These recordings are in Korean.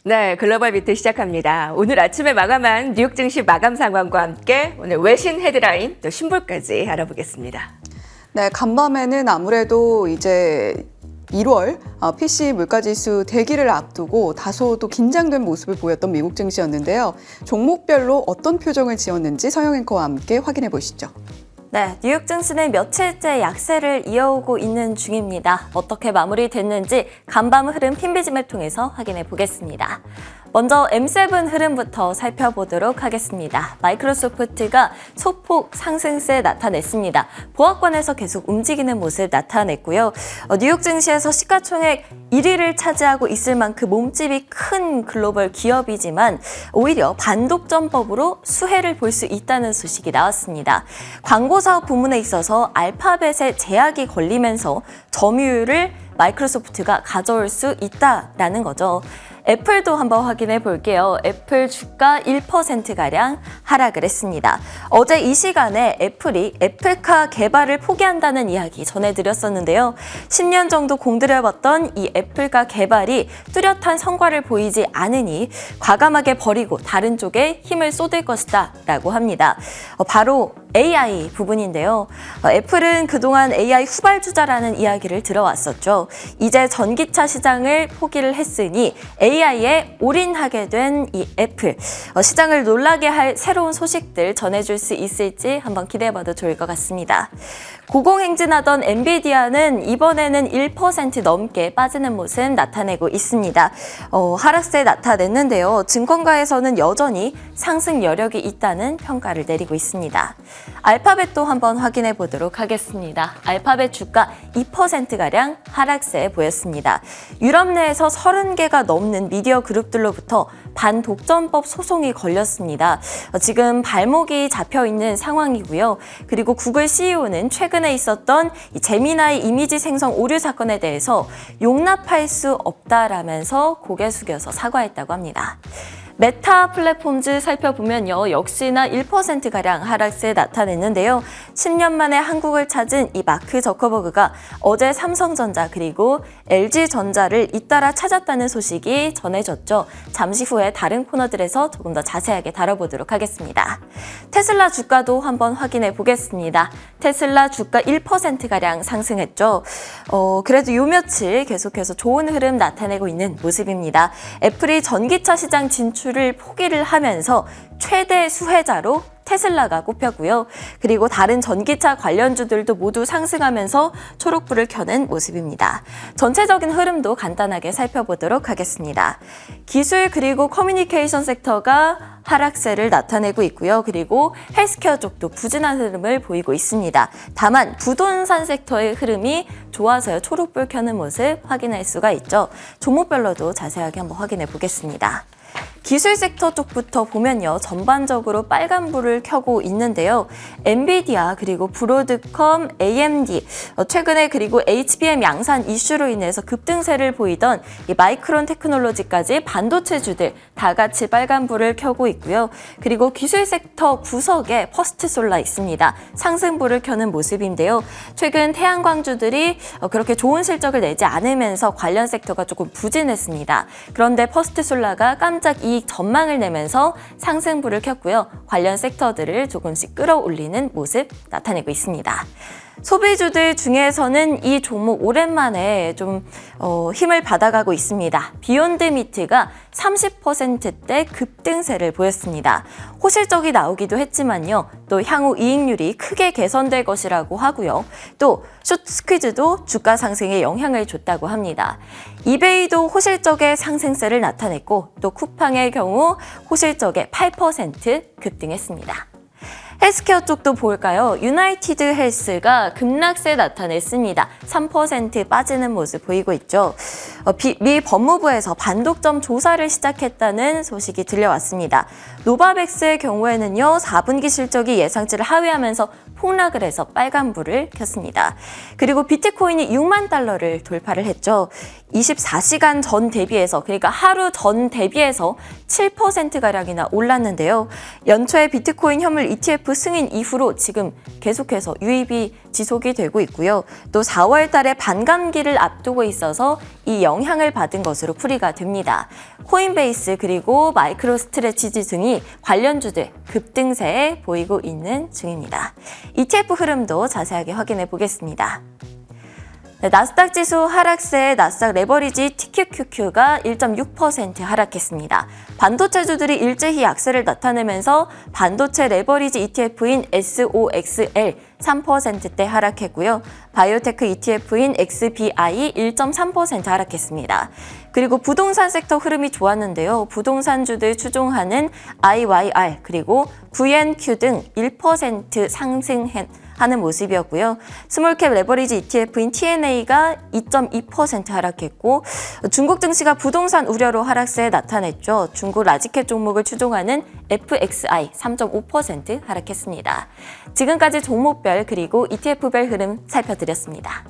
네, 글로벌 비트 시작합니다. 오늘 아침에 마감한 뉴욕 증시 마감 상황과 함께 오늘 외신 헤드라인 또 신볼까지 알아보겠습니다. 네, 간밤에는 아무래도 이제 1월 PC 물가지수 대기를 앞두고 다소 또 긴장된 모습을 보였던 미국 증시였는데요. 종목별로 어떤 표정을 지었는지 서영 앵커와 함께 확인해 보시죠. 네, 뉴욕 증시는 며칠째 약세를 이어오고 있는 중입니다. 어떻게 마무리됐는지 간밤 흐름 핀비즘을 통해서 확인해 보겠습니다. 먼저 M7 흐름부터 살펴보도록 하겠습니다. 마이크로소프트가 소폭 상승세 나타냈습니다. 보합권에서 계속 움직이는 모습 나타냈고요. 뉴욕 증시에서 시가총액 1위를 차지하고 있을 만큼 몸집이 큰 글로벌 기업이지만 오히려 반독점법으로 수혜를 볼 수 있다는 소식이 나왔습니다. 광고 사업 부문에 있어서 알파벳에 제약이 걸리면서 점유율을 마이크로소프트가 가져올 수 있다라는 거죠. 애플도 한번 확인해 볼게요. 애플 주가 1%가량 하락을 했습니다. 어제 이 시간에 애플이 애플카 개발을 포기한다는 이야기 전해드렸었는데요. 10년 정도 공들여봤던 이 애플카 개발이 뚜렷한 성과를 보이지 않으니 과감하게 버리고 다른 쪽에 힘을 쏟을 것이다 라고 합니다. 바로 AI 부분인데요. 애플은 그동안 AI 후발주자라는 이야기를 들어왔었죠. 이제 전기차 시장을 포기를 했으니 AI에 올인하게 된 이 애플. 시장을 놀라게 할 새로운 소식들 전해줄 수 있을지 한번 기대해봐도 좋을 것 같습니다. 고공행진하던 엔비디아는 이번에는 1% 넘게 빠지는 모습 나타내고 있습니다. 하락세 나타냈는데요. 증권가에서는 여전히 상승 여력이 있다는 평가를 내리고 있습니다. 알파벳도 한번 확인해 보도록 하겠습니다. 알파벳 주가 2%가량 하락세 보였습니다. 유럽 내에서 30개가 넘는 미디어 그룹들로부터 반독점법 소송이 걸렸습니다. 지금 발목이 잡혀 있는 상황이고요. 그리고 구글 CEO는 최근에 있었던 이 제미나이 이미지 생성 오류 사건에 대해서 용납할 수 없다라면서 고개 숙여서 사과했다고 합니다. 메타 플랫폼즈 살펴보면요. 역시나 1%가량 하락세 나타냈는데요. 10년 만에 한국을 찾은 이 마크 저커버그가 어제 삼성전자 그리고 LG전자를 잇따라 찾았다는 소식이 전해졌죠. 잠시 후에 다른 코너들에서 조금 더 자세하게 다뤄보도록 하겠습니다. 테슬라 주가도 한번 확인해 보겠습니다. 테슬라 주가 1%가량 상승했죠. 그래도 요 며칠 계속해서 좋은 흐름 나타내고 있는 모습입니다. 애플이 전기차 시장 진출을 포기를 하면서 최대 수혜자로 테슬라가 꼽혔고요. 그리고 다른 전기차 관련주들도 모두 상승하면서 초록불을 켜는 모습입니다. 전체적인 흐름도 간단하게 살펴보도록 하겠습니다. 기술 그리고 커뮤니케이션 섹터가 하락세를 나타내고 있고요. 그리고 헬스케어 쪽도 부진한 흐름을 보이고 있습니다. 다만 부동산 섹터의 흐름이 좋아서 초록불 켜는 모습 확인할 수가 있죠. 종목별로도 자세하게 한번 확인해 보겠습니다. 기술 섹터 쪽부터 보면요. 전반적으로 빨간불을 켜고 있는데요. 엔비디아 그리고 브로드컴, AMD, 최근에 그리고 HBM 양산 이슈로 인해서 급등세를 보이던 이 마이크론 테크놀로지까지 반도체주들 다 같이 빨간불을 켜고 있고요. 그리고 기술 섹터 구석에 퍼스트솔라 있습니다. 상승불을 켜는 모습인데요. 최근 태양광주들이 그렇게 좋은 실적을 내지 않으면서 관련 섹터가 조금 부진했습니다. 그런데 퍼스트솔라가 깜짝 이익 전망을 내면서 상승불을 켰고요. 관련 섹터들을 조금씩 끌어올리는 모습 나타내고 있습니다. 소비주들 중에서는 이 종목 오랜만에 좀 힘을 받아가고 있습니다. 비욘드 미트가 30%대 급등세를 보였습니다. 호실적이 나오기도 했지만요. 또 향후 이익률이 크게 개선될 것이라고 하고요. 또 숏스퀴즈도 주가 상승에 영향을 줬다고 합니다. 이베이도 호실적의 상승세를 나타냈고 또 쿠팡의 경우 호실적의 8% 급등했습니다. 헬스케어 쪽도 볼까요? 유나이티드 헬스가 급락세 나타냈습니다. 3% 빠지는 모습 보이고 있죠. 미 법무부에서 반독점 조사를 시작했다는 소식이 들려왔습니다. 노바백스의 경우에는요. 4분기 실적이 예상치를 하회하면서 폭락을 해서 빨간불을 켰습니다. 그리고 비트코인이 6만 달러를 돌파를 했죠. 24시간 전 대비해서 그러니까 하루 전 대비해서 7%가량이나 올랐는데요. 연초에 비트코인 현물 ETF ETF 승인 이후로 지금 계속해서 유입이 지속이 되고 있고요. 또 4월 달에 반감기를 앞두고 있어서 이 영향을 받은 것으로 풀이가 됩니다. 코인베이스 그리고 마이크로스트레치지 등이 관련주들 급등세에 보이고 있는 중입니다. ETF 흐름도 자세하게 확인해 보겠습니다. 네, 나스닥 지수 하락세에 나스닥 레버리지 TQQQ가 1.6% 하락했습니다. 반도체주들이 일제히 약세를 나타내면서 반도체 레버리지 ETF인 SOXL 3%대 하락했고요. 바이오테크 ETF인 XBI 1.3% 하락했습니다. 그리고 부동산 sek터 흐름이 좋았는데요. 부동산주들 추종하는 IYR 그리고 VNQ 등 1% 상승하는 모습이었고요. 스몰캡 레버리지 ETF인 TNA가 2.2% 하락했고 중국 증시가 부동산 우려로 하락세에 나타냈죠. 중국 라지캡 종목을 추종하는 FXI 3.5% 하락했습니다. 지금까지 종목별 그리고 ETF별 흐름 살펴드렸습니다.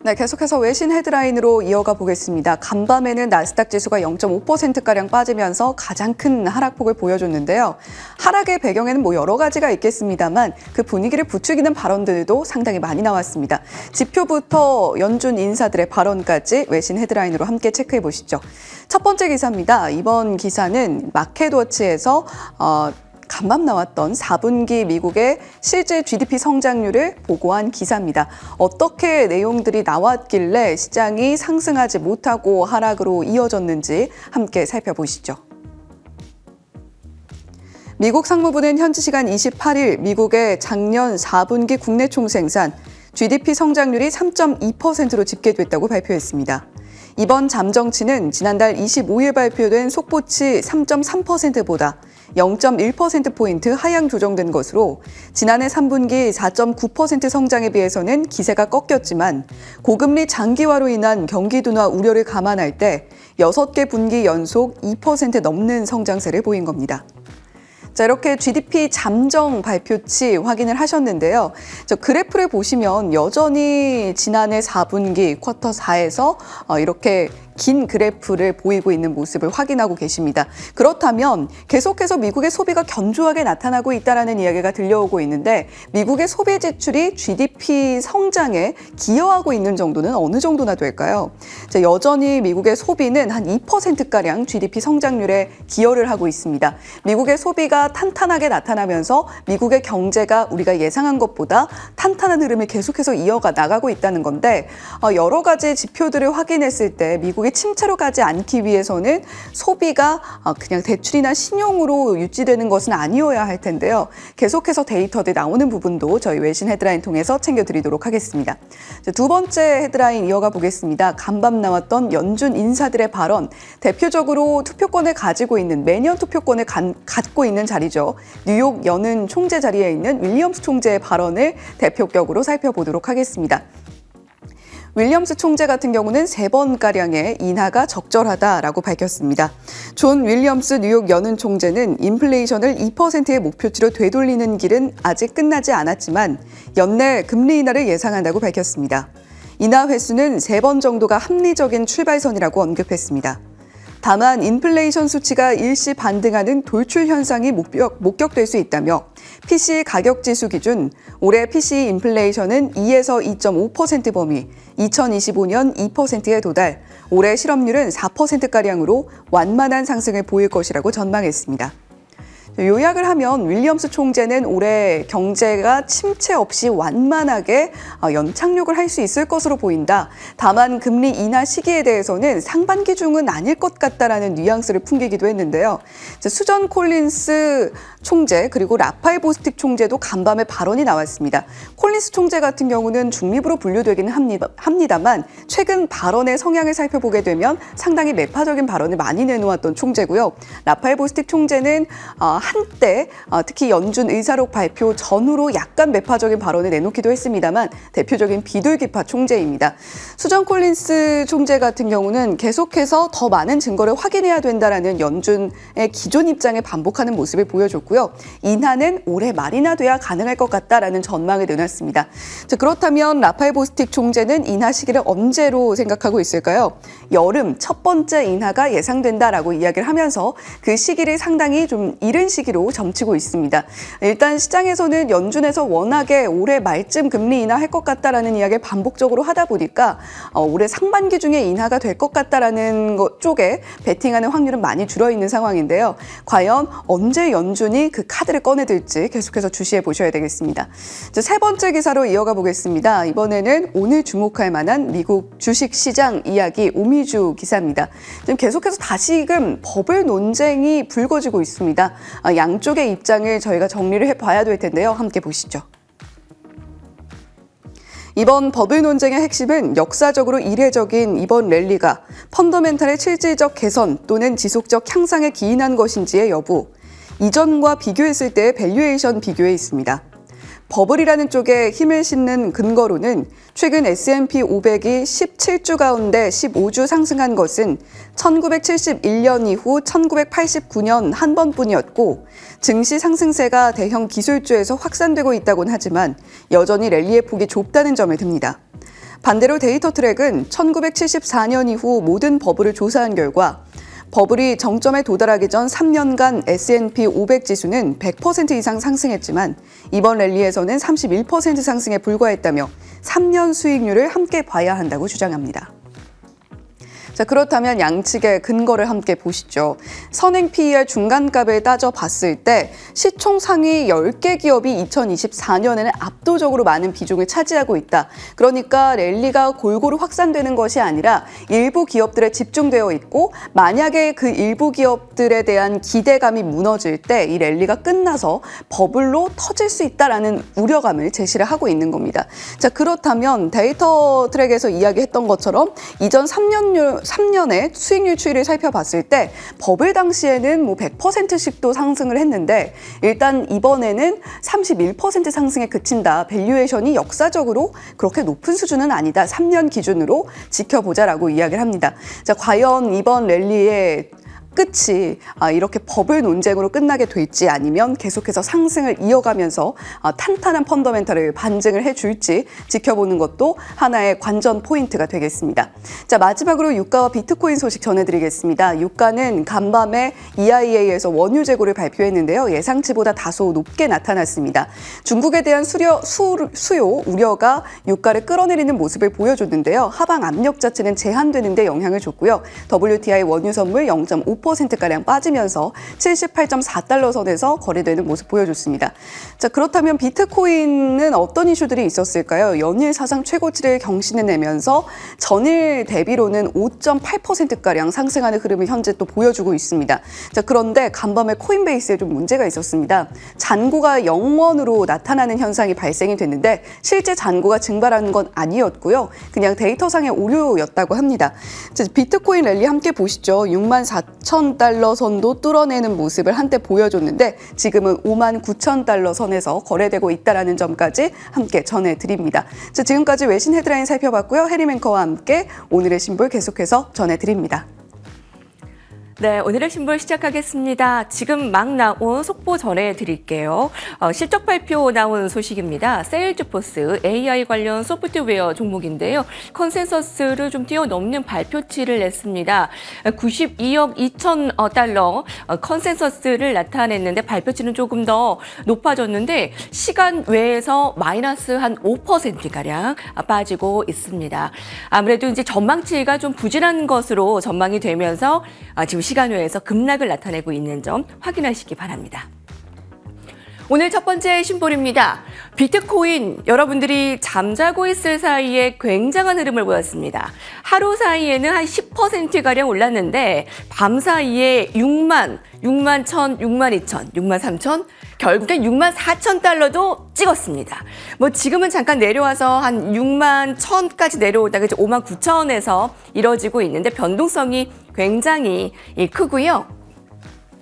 네, 계속해서 외신 헤드라인으로 이어가 보겠습니다. 간밤에는 나스닥 지수가 0.5%가량 빠지면서 가장 큰 하락폭을 보여줬는데요. 하락의 배경에는 여러 가지가 있겠습니다만 그 분위기를 부추기는 발언들도 상당히 많이 나왔습니다. 지표부터 연준 인사들의 발언까지 외신 헤드라인으로 함께 체크해 보시죠. 첫 번째 기사입니다. 이번 기사는 마켓워치에서 간밤 나왔던 4분기 미국의 실제 GDP 성장률을 보고한 기사입니다. 어떻게 내용들이 나왔길래 시장이 상승하지 못하고 하락으로 이어졌는지 함께 살펴보시죠. 미국 상무부는 현지 시간 28일 미국의 작년 4분기 국내 총생산 GDP 성장률이 3.2%로 집계됐다고 발표했습니다. 이번 잠정치는 지난달 25일 발표된 속보치 3.3%보다 0.1%포인트 하향 조정된 것으로 지난해 3분기 4.9% 성장에 비해서는 기세가 꺾였지만 고금리 장기화로 인한 경기 둔화 우려를 감안할 때 6개 분기 연속 2% 넘는 성장세를 보인 겁니다. 자, 이렇게 GDP 잠정 발표치 확인을 하셨는데요. 저 그래프를 보시면 여전히 지난해 4분기 쿼터 4에서 이렇게 긴 그래프를 보이고 있는 모습을 확인하고 계십니다. 그렇다면 계속해서 미국의 소비가 견조하게 나타나고 있다는 이야기가 들려오고 있는데 미국의 소비 지출이 GDP 성장에 기여하고 있는 정도는 어느 정도나 될까요? 자, 여전히 미국의 소비는 한 2%가량 GDP 성장률에 기여를 하고 있습니다. 미국의 소비가 탄탄하게 나타나면서 미국의 경제가 우리가 예상한 것보다 탄탄한 흐름을 계속해서 이어가 나가고 있다는 건데 여러 가지 지표들을 확인했을 때 미국의 침체로 가지 않기 위해서는 소비가 그냥 대출이나 신용으로 유지되는 것은 아니어야 할 텐데요. 계속해서 데이터들 나오는 부분도 저희 외신 헤드라인 통해서 챙겨드리도록 하겠습니다. 두 번째 헤드라인 이어가 보겠습니다. 간밤 나왔던 연준 인사들의 발언, 대표적으로 투표권을 가지고 있는 매년 투표권을 갖고 있는 자리죠. 뉴욕 연은 총재 자리에 있는 윌리엄스 총재의 발언을 대표격으로 살펴보도록 하겠습니다. 윌리엄스 총재 같은 경우는 3번가량의 인하가 적절하다라고 밝혔습니다. 존 윌리엄스 뉴욕 연은 총재는 인플레이션을 2%의 목표치로 되돌리는 길은 아직 끝나지 않았지만 연내 금리 인하를 예상한다고 밝혔습니다. 인하 횟수는 3번 정도가 합리적인 출발선이라고 언급했습니다. 다만 인플레이션 수치가 일시 반등하는 돌출 현상이 목격될 수 있다며 PCE 가격 지수 기준 올해 PCE 인플레이션은 2에서 2.5% 범위, 2025년 2%에 도달, 올해 실업률은 4%가량으로 완만한 상승을 보일 것이라고 전망했습니다. 요약을 하면 윌리엄스 총재는 올해 경제가 침체 없이 완만하게 연착륙을 할 수 있을 것으로 보인다. 다만 금리 인하 시기에 대해서는 상반기 중은 아닐 것 같다라는 뉘앙스를 풍기기도 했는데요. 수전 콜린스 총재 그리고 라파엘 보스틱 총재도 간밤에 발언이 나왔습니다. 콜린스 총재 같은 경우는 중립으로 분류되기는 합니다만 최근 발언의 성향을 살펴보게 되면 상당히 매파적인 발언을 많이 내놓았던 총재고요. 라파엘 보스틱 총재는 한때 특히 연준 의사록 발표 전후로 약간 매파적인 발언을 내놓기도 했습니다만 대표적인 비둘기파 총재입니다. 수전 콜린스 총재 같은 경우는 계속해서 더 많은 증거를 확인해야 된다라는 연준의 기존 입장을 반복하는 모습을 보여줬고요. 인하는 올해 말이나 돼야 가능할 것 같다라는 전망을 내놨습니다. 자, 그렇다면 라파엘 보스틱 총재는 인하 시기를 언제로 생각하고 있을까요? 여름 첫 번째 인하가 예상된다라고 이야기를 하면서 그 시기를 상당히 좀 이른 시기로 점치고 있습니다. 일단 시장에서는 연준에서 워낙에 올해 말쯤 금리 인하할 것 같다라는 이야기를 반복적으로 하다 보니까 올해 상반기 중에 인하가 될 것 같다라는 것 쪽에 베팅하는 확률은 많이 줄어 있는 상황인데요. 과연 언제 연준이 그 카드를 꺼내들지 계속해서 주시해 보셔야 되겠습니다. 세 번째 기사로 이어가 보겠습니다. 이번에는 오늘 주목할 만한 미국 주식시장 이야기 오미주 기사입니다. 지금 계속해서 다시금 버블 논쟁이 불거지고 있습니다. 양쪽의 입장을 저희가 정리를 해봐야 될 텐데요. 함께 보시죠. 이번 버블 논쟁의 핵심은 역사적으로 이례적인 이번 랠리가 펀더멘탈의 실질적 개선 또는 지속적 향상에 기인한 것인지의 여부, 이전과 비교했을 때의 밸류에이션 비교에 있습니다. 버블이라는 쪽에 힘을 싣는 근거로는 최근 S&P 500이 17주 가운데 15주 상승한 것은 1971년 이후 1989년 한 번뿐이었고 증시 상승세가 대형 기술주에서 확산되고 있다곤 하지만 여전히 랠리의 폭이 좁다는 점을 듭니다. 반대로 데이터 트랙은 1974년 이후 모든 버블을 조사한 결과 버블이 정점에 도달하기 전 3년간 S&P 500 지수는 100% 이상 상승했지만 이번 랠리에서는 31% 상승에 불과했다며 3년 수익률을 함께 봐야 한다고 주장합니다. 자, 그렇다면 양측의 근거를 함께 보시죠. 선행 PER 중간값을 따져봤을 때 시총 상위 10개 기업이 2024년에는 압도적으로 많은 비중을 차지하고 있다. 그러니까 랠리가 골고루 확산되는 것이 아니라 일부 기업들에 집중되어 있고 만약에 그 일부 기업들에 대한 기대감이 무너질 때 이 랠리가 끝나서 버블로 터질 수 있다라는 우려감을 제시를 하고 있는 겁니다. 자, 그렇다면 데이터 트랙에서 이야기했던 것처럼 이전 3년의 수익률 추이를 살펴봤을 때 버블 당시에는 뭐 100%씩도 상승을 했는데 일단 이번에는 31% 상승에 그친다. 밸류에이션이 역사적으로 그렇게 높은 수준은 아니다. 3년 기준으로 지켜보자라고 이야기를 합니다. 자, 과연 이번 랠리의 끝이 이렇게 버블 논쟁으로 끝나게 될지 아니면 계속해서 상승을 이어가면서 탄탄한 펀더멘탈을 반증을 해줄지 지켜보는 것도 하나의 관전 포인트가 되겠습니다. 자, 마지막으로 유가와 비트코인 소식 전해드리겠습니다. 유가는 간밤에 EIA에서 원유 재고를 발표했는데요. 예상치보다 다소 높게 나타났습니다. 중국에 대한 수요 우려가 유가를 끌어내리는 모습을 보여줬는데요. 하방 압력 자체는 제한되는 데 영향을 줬고요. WTI 원유 선물 0.5%가량 빠지면서 78.4달러 선에서 거래되는 모습 보여줬습니다. 자, 그렇다면 비트코인은 어떤 이슈들이 있었을까요? 연일 사상 최고치를 경신해내면서 전일 대비로는 5.8%가량 상승하는 흐름을 현재 또 보여주고 있습니다. 자, 그런데 간밤에 코인베이스에 좀 문제가 있었습니다. 잔고가 0원으로 나타나는 현상이 발생이 됐는데 실제 잔고가 증발하는 건 아니었고요. 그냥 데이터상의 오류였다고 합니다. 자, 비트코인 랠리 함께 보시죠. 64,000달러 선도 뚫어내는 모습을 한때 보여줬는데 지금은 59,000달러 선에서 거래되고 있다는 점까지 함께 전해드립니다. 자, 지금까지 외신 헤드라인 살펴봤고요. 해리 앵커와 함께 오늘의 신볼 계속해서 전해드립니다. 네, 오늘의 신볼 시작하겠습니다. 지금 막 나온 속보 전해드릴게요. 실적 발표 나온 소식입니다. 세일즈포스 AI 관련 소프트웨어 종목인데요. 컨센서스를 좀 뛰어넘는 발표치를 냈습니다. 92억 2천 달러 컨센서스를 나타냈는데 발표치는 조금 더 높아졌는데 시간 외에서 마이너스 한 5%가량 빠지고 있습니다. 아무래도 이제 전망치가 좀 부진한 것으로 전망이 되면서 지금 시간 외에서 급락을 나타내고 있는 점 확인하시기 바랍니다. 오늘 첫 번째 신볼입니다. 비트코인 여러분들이 잠자고 있을 사이에 굉장한 흐름을 보였습니다. 하루 사이에는 한 10%가량 올랐는데 밤 사이에 6만 1천, 6만 2천, 6만 3천, 결국엔 6만 4천 달러도 찍었습니다. 뭐 지금은 잠깐 내려와서 한 6만 1천까지 내려오다가 이제 5만 9천에서 이뤄지고 있는데 변동성이 굉장히 크고요.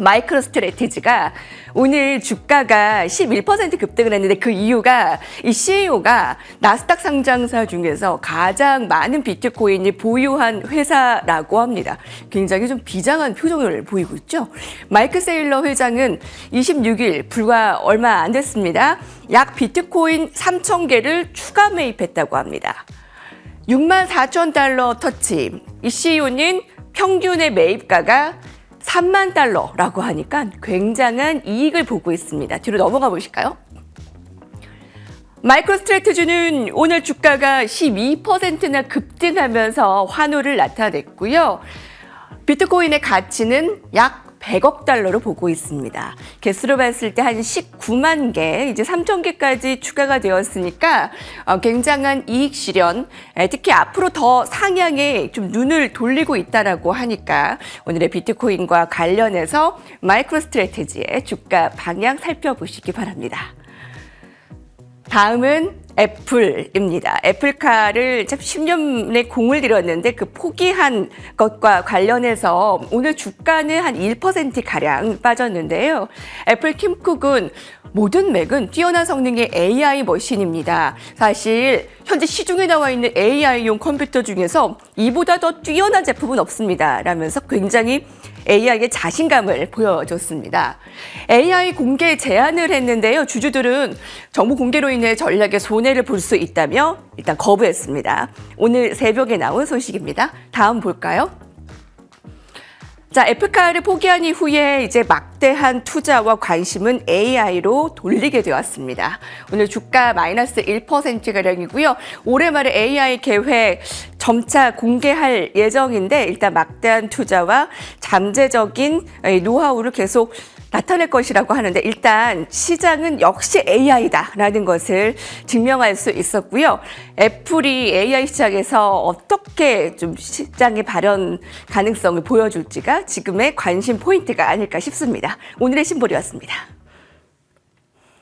마이크로 스트래티지가 오늘 주가가 11% 급등을 했는데 그 이유가 이 CEO가 나스닥 상장사 중에서 가장 많은 비트코인을 보유한 회사라고 합니다. 굉장히 좀 비장한 표정을 보이고 있죠. 마이크 세일러 회장은 26일 불과 얼마 안 됐습니다. 약 비트코인 3,000개를 추가 매입했다고 합니다. 6만 4천 달러 터치. 이 CEO는 평균의 매입가가 3만 달러라고 하니까 굉장한 이익을 보고 있습니다. 뒤로 넘어가 보실까요? 마이크로스트래티지는 오늘 주가가 12%나 급등하면서 환호를 나타냈고요. 비트코인의 가치는 약 100억 달러로 보고 있습니다. 개수로 봤을 때 한 19만 개, 이제 3천 개까지 추가가 되었으니까 굉장한 이익 실현, 특히 앞으로 더 상향에 좀 눈을 돌리고 있다라고 하니까 오늘의 비트코인과 관련해서 마이크로스트래티지의 주가 방향 살펴보시기 바랍니다. 다음은 애플입니다. 애플카를 10년의 공을 들였는데 그 포기한 것과 관련해서 오늘 주가는 한 1%가량 빠졌는데요. 애플 팀 쿡은 모든 맥은 뛰어난 성능의 AI 머신입니다. 사실 현재 시중에 나와 있는 AI용 컴퓨터 중에서 이보다 더 뛰어난 제품은 없습니다. 라면서 굉장히 AI의 자신감을 보여줬습니다. AI 공개 제안을 했는데요. 주주들은 정보 공개로 인해 전략에 손해를 볼 수 있다며 일단 거부했습니다. 오늘 새벽에 나온 소식입니다. 다음 볼까요? 자, 애플카를 포기한 이후에 이제 막대한 투자와 관심은 AI로 돌리게 되었습니다. 오늘 주가 마이너스 1%가량이고요. 올해 말에 AI 계획 점차 공개할 예정인데 일단 막대한 투자와 잠재적인 노하우를 계속 나타낼 것이라고 하는데 일단 시장은 역시 AI다라는 것을 증명할 수 있었고요. 애플이 AI 시장에서 어떻게 좀 시장의 발현 가능성을 보여줄지가 지금의 관심 포인트가 아닐까 싶습니다. 오늘의 신보리였습니다.